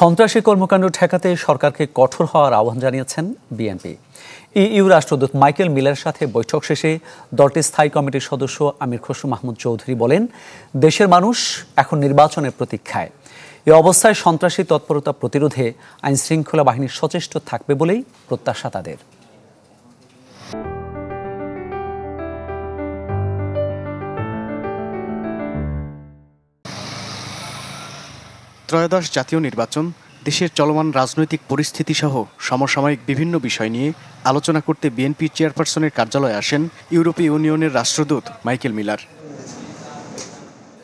সন্ত্রাসী কর্মকাণ্ড ঠেকাতে সরকারকে কঠোর হওয়ার আহ্বান জানিয়েছেন বিএনপি। ইইউ রাষ্ট্রদূত মাইকেল মিলারের সাথে বৈঠক শেষে দলটির স্থায়ী কমিটির সদস্য আমির খসরু মাহমুদ চৌধুরী বলেন, দেশের মানুষ এখন নির্বাচনের প্রতীক্ষায়। এ অবস্থায় সন্ত্রাসী তৎপরতা প্রতিরোধে আইনশৃঙ্খলা বাহিনী সচেষ্ট থাকবে বলেই প্রত্যাশা তাদের। ত্রয়োদশ জাতীয় নির্বাচন, দেশের চলমান রাজনৈতিক পরিস্থিতি সহ সমসাময়িক বিভিন্ন বিষয় নিয়ে আলোচনা করতে বিএনপি চেয়ারপারসনের কার্যালয়ে আসেন ইউরোপীয় ইউনিয়নের রাষ্ট্রদূত মাইকেল মিলার।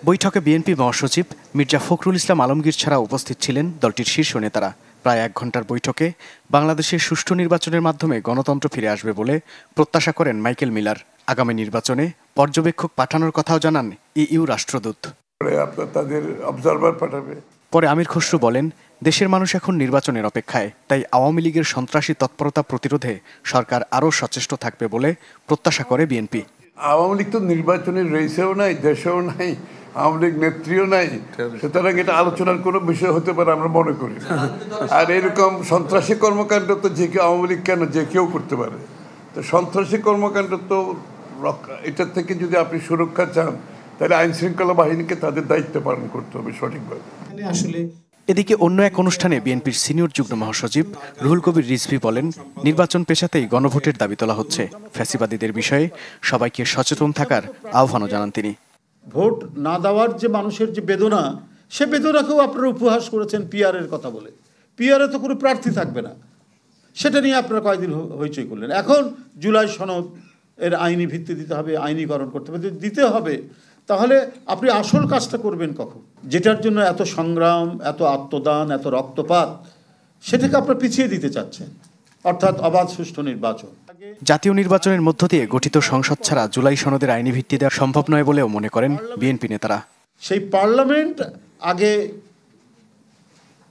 বৈঠকে বিএনপি মহাসচিব মির্জা ফখরুল ইসলাম আলমগীর ছাড়া উপস্থিত ছিলেন দলটির শীর্ষ নেতারা। প্রায় 1 ঘণ্টার বৈঠকে বাংলাদেশের সুষ্ঠু নির্বাচনের মাধ্যমে গণতন্ত্র ফিরে আসবে বলে প্রত্যাশা করেন মাইকেল মিলার। আগামী নির্বাচনে পর্যবেক্ষক পাঠানোর কথাও জানান ইইউ রাষ্ট্রদূত। তাদের অবজারভার পাঠাবে। পরে আমির খসরু বলেন, দেশের মানুষ এখন নির্বাচনের অপেক্ষায়, তাই আওয়ামী লীগের সন্ত্রাসী তৎপরতা প্রতিরোধে সরকার আরও সচেষ্ট থাকবে বলে প্রত্যাশা করে বিএনপি। আওয়ামী লীগ তো নির্বাচনের রেসেও নাই, দেশেও নাই, আওয়ামী লীগ নেত্রীও নাই, সুতরাং এটা আলোচনার কোনো বিষয় হতে পারে আমরা মনে করি। আর এরকম সন্ত্রাসী কর্মকাণ্ড তো যে কেউ, আওয়ামী লীগ কেন, যে কেউ করতে পারে। তো সন্ত্রাসী কর্মকাণ্ড তো এটার থেকে যদি আপনি সুরক্ষা চান, তাহলে আইন শৃঙ্খলা বাহিনীকে তাদের দায়িত্ব পালন করতে হবে সঠিকভাবে। এদিকে অন্য এক অনুষ্ঠানে বিএনপির সিনিয়র যুগ্ম মহাসচিব রুহুল কবির রিজভী বলেন, নির্বাচন পেছাতেই গণভোটের দাবি তোলা হচ্ছে। ফ্যাসিবাদীদের বিষয়ে সবাইকে সচেতন থাকার আহ্বানও জানান তিনি। ভোট না দেওয়ার যে মানুষের যে বেদনা, সে বেদনাকেও আপনারা উপহাস করেছেন পিআরের কথা বলে। পিআরে তো কোনো প্রার্থী থাকবে না, সেটা নিয়ে আপনারা কয়েকদিন হইচই করলেন। এখন জুলাই সনদ এর আইনি ভিত্তি দিতে হবে, আইনীকরণ করতে হবে, দিতে হবে। তাহলে আপনি আসল কাজটা করবেন কখন? যেটার জন্য এত সংগ্রাম, এত আত্মদান, এত রক্তপাত, সেটাকে আপনারা পিছিয়ে দিতে চাচ্ছেন, অর্থাৎ অবাধ সুষ্ঠু নির্বাচন। জাতীয় নির্বাচনের মধ্য দিয়ে গঠিত সংসদ ছাড়া জুলাই সনদের আইনি ভিত্তি দেওয়া সম্ভব নয় বলেও মনে করেন বিএনপি নেতারা। সেই পার্লামেন্ট আগে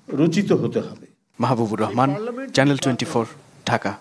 রচিত হতে হবে। মাহবুবুর রহমান, চ্যানেল 24, ঢাকা।